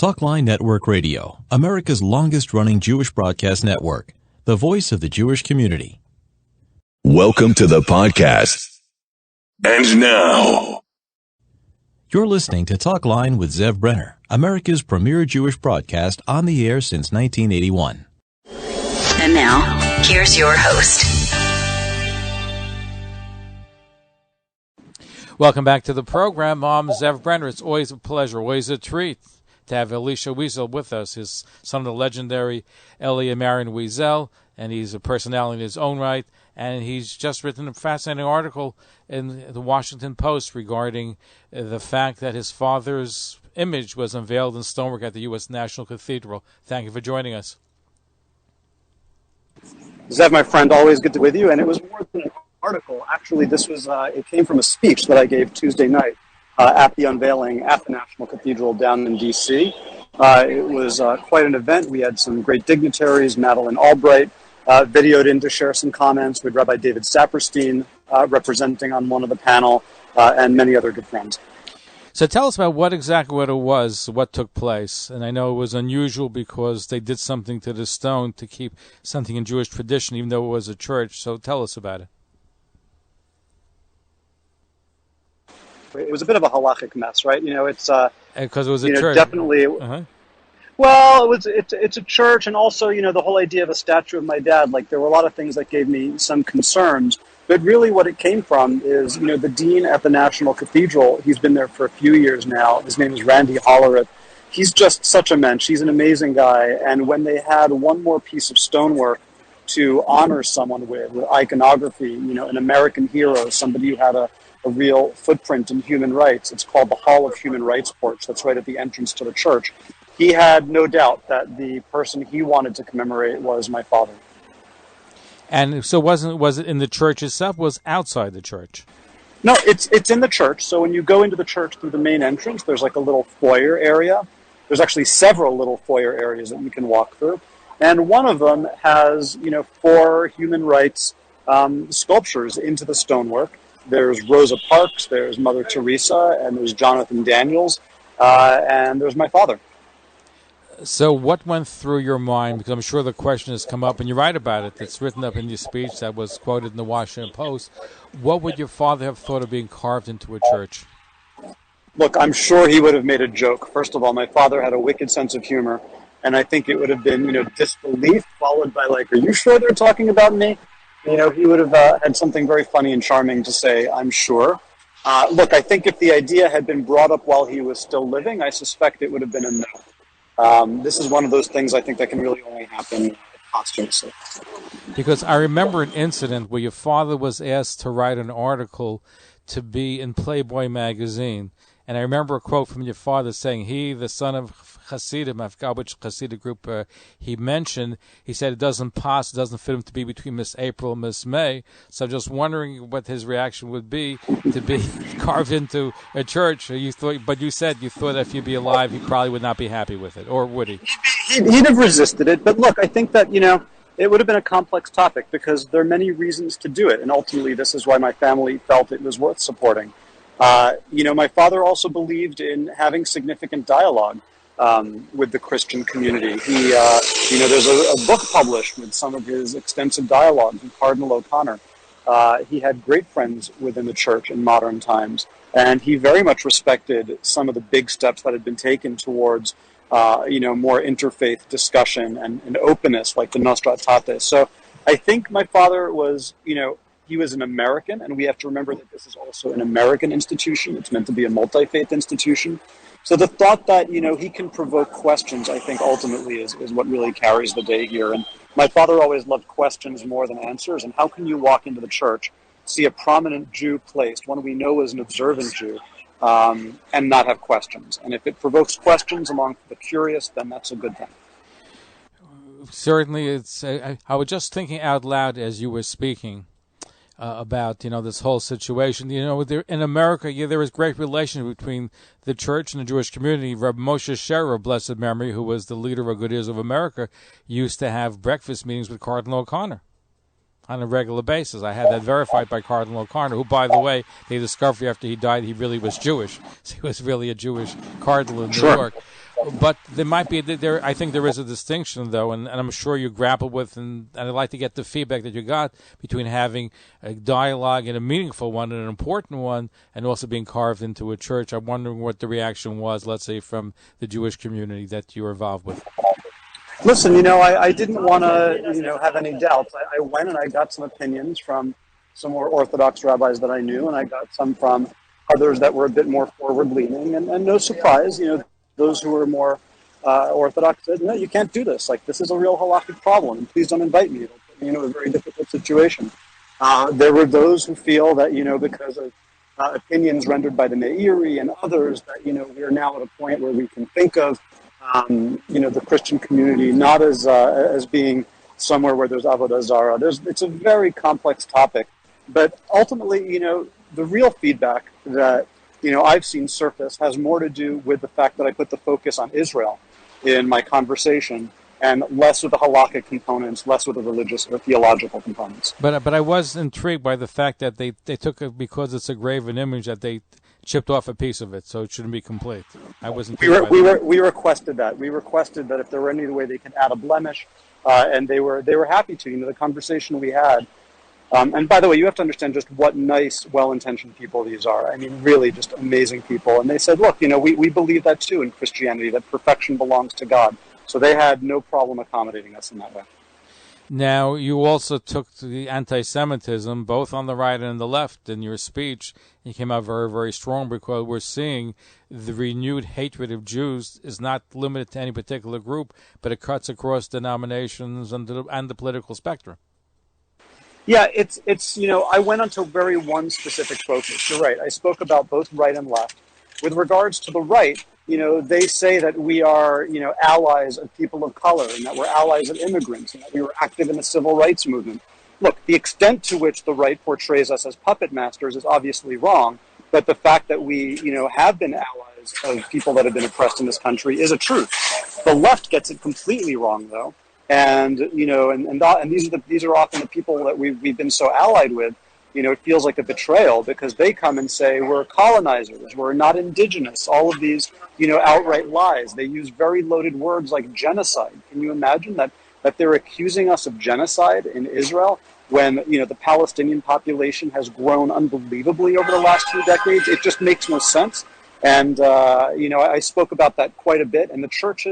Talkline Network Radio, America's longest-running Jewish broadcast network, the voice of the Jewish community. Welcome to the podcast. And now, you're listening to Talkline with Zev Brenner, America's premier Jewish broadcast on the air since 1981. And now, here's your host. Welcome back to the program. I'm Zev Brenner. It's always a pleasure, always a treat to have Elisha Wiesel with us, his son of the legendary Elie and Marion Wiesel, and he's a personality in his own right, and he's just written a fascinating article in the Washington Post regarding the fact that his father's image was unveiled in stonework at the U.S. National Cathedral. Thank you for joining us. Zev, my friend, always good to be with you, and it was more than an article. Actually, this was it came from a speech that I gave Tuesday night at the unveiling at the National Cathedral down in D.C. It was quite an event. We had some great dignitaries, Madeleine Albright, videoed in to share some comments with Rabbi David Saperstein representing on one of the panel, and many other good friends. So tell us about what it was, what took place. And I know it was unusual because they did something to the stone to keep something in Jewish tradition, even though it was a church. So tell us about it. It was a bit of a halachic mess, right? You know, it's because it was a church. Definitely. Well, it's a church, and also, you know, the whole idea of a statue of my dad. Like, there were a lot of things that gave me some concerns. But really, what it came from is, you know, the dean at the National Cathedral. He's been there for a few years now. His name is Randy Hollerith. He's just such a mensch. He's an amazing guy. And when they had one more piece of stonework to honor someone with iconography, you know, an American hero, somebody who had a real footprint in human rights. It's called the Hall of Human Rights porch. That's right at the entrance to the church. He had no doubt that the person he wanted to commemorate was my father. And so was it in the church itself? Was outside the church? No, it's in the church. So when you go into the church through the main entrance, there's like a little foyer area. There's actually several little foyer areas that you can walk through. And one of them has, you know, 4 human rights sculptures into the stonework. There's Rosa Parks, there's Mother Teresa, and there's Jonathan Daniels, and there's my father. So what went through your mind? Because I'm sure the question has come up, and you're right about it. It's written up in your speech that was quoted in the Washington Post. What would your father have thought of being carved into a church? Look, I'm sure he would have made a joke. First of all, my father had a wicked sense of humor, and I think it would have been, you know, disbelief followed by like, are you sure they're talking about me? You know, he would have had something very funny and charming to say, I'm sure. Look, I think if the idea had been brought up while he was still living, I suspect it would have been a no. This is one of those things I think that can really only happen posthumously. Because I remember an incident where your father was asked to write an article to be in Playboy magazine. And I remember a quote from your father saying, he, the son of Hasidim, I forgot which Hasidic group he mentioned, he said it doesn't fit him to be between Miss April and Miss May. So I'm just wondering what his reaction would be to be carved into a church. But you said you thought if he'd be alive, he probably would not be happy with it, or would he? He'd have resisted it. But look, I think that, you know, it would have been a complex topic because there are many reasons to do it. And ultimately, this is why my family felt it was worth supporting. You know, my father also believed in having significant dialogue with the Christian community. He, you know, there's a book published with some of his extensive dialogues with Cardinal O'Connor. He had great friends within the church in modern times, and he very much respected some of the big steps that had been taken towards, you know, more interfaith discussion and openness, like the Nostra Aetate. So I think my father was, you know, he was an American, and we have to remember that this is also an American institution. It's meant to be a multi-faith institution. So the thought that, you know, he can provoke questions, I think, ultimately is what really carries the day here. And my father always loved questions more than answers. And how can you walk into the church, see a prominent Jew placed, one we know is an observant Jew, and not have questions? And if it provokes questions among the curious, then that's a good thing. Certainly, it's. I was just thinking out loud as you were speaking about, you know, this whole situation. You know, in America, there is great relation between the church and the Jewish community. Rabbi Moshe Scherer, of blessed memory, who was the leader of Good Ears of America, used to have breakfast meetings with Cardinal O'Connor on a regular basis. I had that verified by Cardinal O'Connor, who, by the way, they discovered after he died he really was Jewish. So he was really a Jewish cardinal in New York. But there might be there. I think there is a distinction, though, and I'm sure you grapple with, and I'd like to get the feedback that you got between having a dialogue and a meaningful one and an important one, and also being carved into a church. I'm wondering what the reaction was, let's say, from the Jewish community that you were involved with. Listen, I didn't want to, have any doubts. I went and I got some opinions from some more Orthodox rabbis that I knew, and I got some from others that were a bit more forward-leaning. And no surprise, those who were more Orthodox said, no, you can't do this. Like, this is a real halakhic problem, and please don't invite me. It'll put me in a very difficult situation. There were those who feel that, because of opinions rendered by the Meiri and others, that, we are now at a point where we can think of, the Christian community not as being somewhere where there's avodah zarah. It's a very complex topic. But ultimately, the real feedback that, I've seen surface has more to do with the fact that I put the focus on Israel in my conversation and less with the halakhic components, less with the religious or theological components. But I was intrigued by the fact that they took it because it's a graven image that they chipped off a piece of it, so it shouldn't be complete. I wasn't. We requested that. We requested that if there were any way they could add a blemish, and they were happy to. The conversation we had. And by the way, you have to understand just what nice, well-intentioned people these are. I mean, really just amazing people. And they said, look, we believe that too in Christianity, that perfection belongs to God. So they had no problem accommodating us in that way. Now, you also took to the anti-Semitism, both on the right and the left, in your speech. You came out very, very strong because we're seeing the renewed hatred of Jews is not limited to any particular group, but it cuts across denominations and the political spectrum. Yeah, it's I went onto very one specific focus. You're right. I spoke about both right and left. With regards to the right, they say that we are, allies of people of color and that we're allies of immigrants and that we were active in the civil rights movement. Look, the extent to which the right portrays us as puppet masters is obviously wrong, but the fact that we, have been allies of people that have been oppressed in this country is a truth. The left gets it completely wrong, though. And these are often the people that we've been so allied with. It feels like a betrayal because they come and say we're colonizers, we're not indigenous. All of these, outright lies. They use very loaded words like genocide. Can you imagine that they're accusing us of genocide in Israel when the Palestinian population has grown unbelievably over the last few decades? It just makes no sense. And I spoke about that quite a bit. And the church,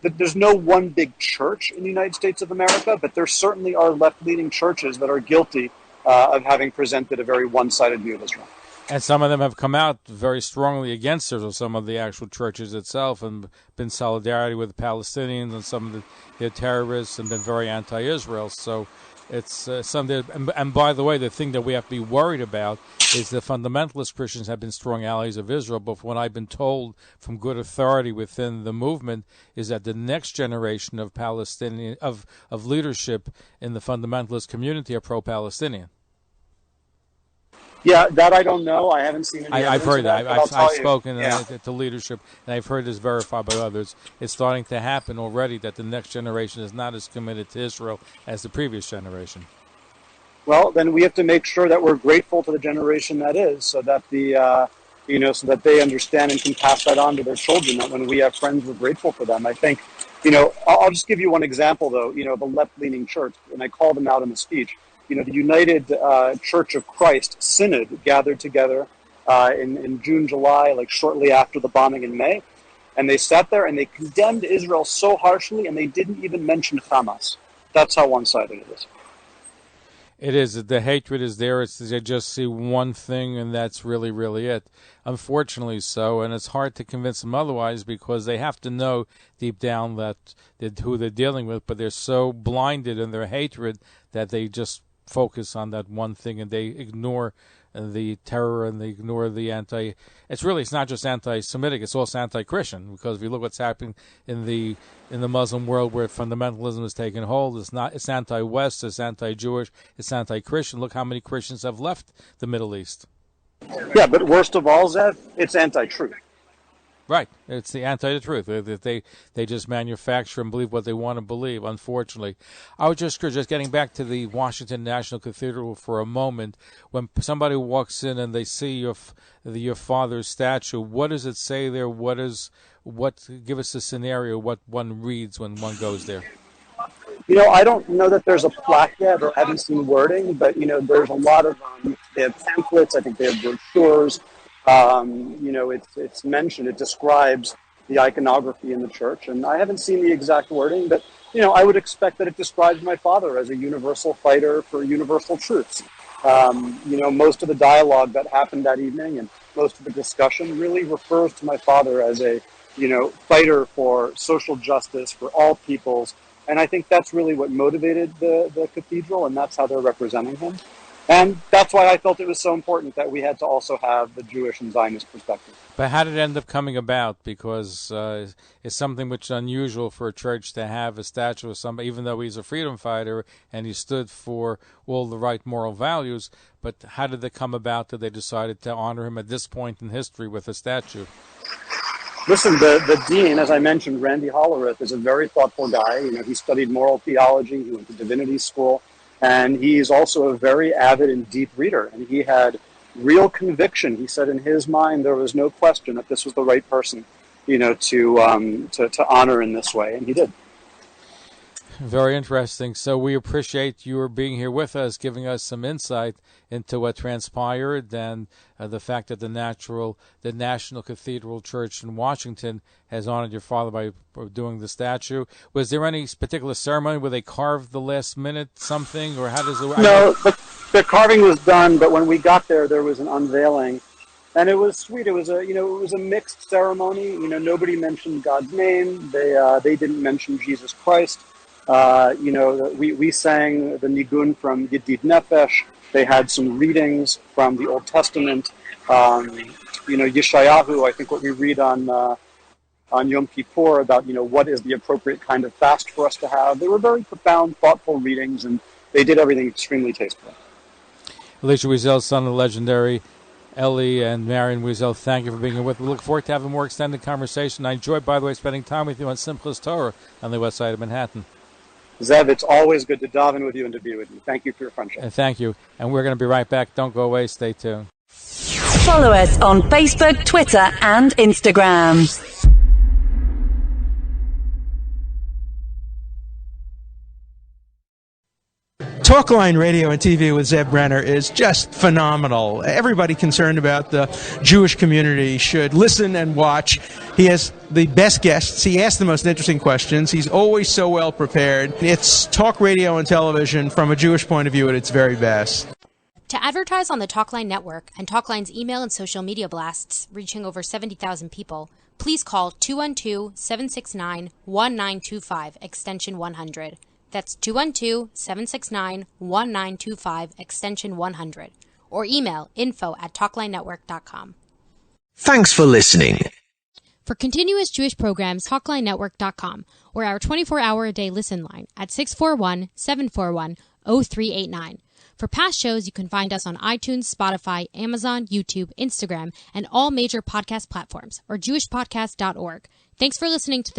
there's no one big church in the United States of America, but there certainly are left-leaning churches that are guilty of having presented a very one-sided view of Israel. And some of them have come out very strongly against Israel, some of the actual churches itself, and been solidarity with the Palestinians and some of the terrorists and been very anti-Israel. So it's something. And by the way, the thing that we have to be worried about is the fundamentalist Christians have been strong allies of Israel, but what I've been told from good authority within the movement is that the next generation of Palestinian of leadership in the fundamentalist community are pro-Palestinian. Yeah, that I don't know. I haven't seen any I've heard that. I've spoken yeah. to leadership, and I've heard this verified by others. It's starting to happen already that the next generation is not as committed to Israel as the previous generation. Well, then we have to make sure that we're grateful to the generation that is, so that so that they understand and can pass that on to their children. That when we have friends, we're grateful for them. I think, I'll just give you one example though. The left-leaning church, and I called them out in the speech. The United Church of Christ Synod gathered together in June, July, like shortly after the bombing in May, and they sat there and they condemned Israel so harshly, and they didn't even mention Hamas. That's how one-sided it is. It is. The hatred is there. They just see one thing, and that's really, really it. Unfortunately so, and it's hard to convince them otherwise because they have to know deep down that who they're dealing with, but they're so blinded in their hatred that they just focus on that one thing, and they ignore the terror and they ignore the it's not just anti-Semitic, it's also anti-Christian, because if you look what's happening in the Muslim world where fundamentalism is taking hold, it's anti-West, it's anti-Jewish, it's anti-Christian. Look how many Christians have left the Middle East. Yeah, but worst of all, Zev, it's anti-truth. Right. It's the anti-truth. They just manufacture and believe what they want to believe, unfortunately. I was just getting back to the Washington National Cathedral for a moment. When somebody walks in and they see your father's statue, what does it say there? What give us a scenario, what one reads when one goes there. I don't know that there's a plaque yet, or I haven't seen wording, but, there's a lot of, they have pamphlets, I think they have brochures. It's mentioned, it describes the iconography in the church, and I haven't seen the exact wording, but, I would expect that it describes my father as a universal fighter for universal truths. Most of the dialogue that happened that evening and most of the discussion really refers to my father as a, fighter for social justice for all peoples. And I think that's really what motivated the cathedral, and that's how they're representing him. And that's why I felt it was so important that we had to also have the Jewish and Zionist perspective. But how did it end up coming about? Because it's something which is unusual for a church to have a statue of somebody, even though he's a freedom fighter and he stood for all the right moral values. But how did it come about that they decided to honor him at this point in history with a statue? Listen, the dean, as I mentioned, Randy Hollerith, is a very thoughtful guy. He studied moral theology, he went to divinity school, and he's also a very avid and deep reader. And he had real conviction. He said in his mind there was no question that this was the right person, to honor in this way, and he did. Very interesting. So we appreciate your being here with us, giving us some insight into what transpired and the fact that the National Cathedral Church in Washington has honored your father by doing the statue. Was there any particular ceremony where they carved the last minute something, or how does it? No, the carving was done, but when we got there was an unveiling, and it was sweet. It was a mixed ceremony. Nobody mentioned God's name. They didn't mention Jesus Christ. We sang the Nigun from Yedid Nefesh. They had some readings from the Old Testament. Yeshayahu, I think what we read on Yom Kippur about, what is the appropriate kind of fast for us to have. They were very profound, thoughtful readings, and they did everything extremely tastefully. Elisha Wiesel, son of the legendary Elie and Marion Wiesel, thank you for being here with us. We look forward to having a more extended conversation. I enjoyed, by the way, spending time with you on Simchas Torah on the west side of Manhattan. Zev, it's always good to daven with you and to be with you. Thank you for your friendship. And thank you. And we're going to be right back. Don't go away. Stay tuned. Follow us on Facebook, Twitter, and Instagram. Talkline radio and TV with Zev Brenner is just phenomenal. Everybody concerned about the Jewish community should listen and watch. He has the best guests. He asks the most interesting questions. He's always so well prepared. It's talk radio and television from a Jewish point of view at its very best. To advertise on the Talkline network and Talkline's email and social media blasts reaching over 70,000 people, please call 212-769-1925, extension 100. That's 212-769-1925, extension 100. Or email info@talklinenetwork.com. Thanks for listening. For continuous Jewish programs, talklinenetwork.com, or our 24-hour-a-day listen line at 641-741-0389. For past shows, you can find us on iTunes, Spotify, Amazon, YouTube, Instagram, and all major podcast platforms, or jewishpodcast.org. Thanks for listening to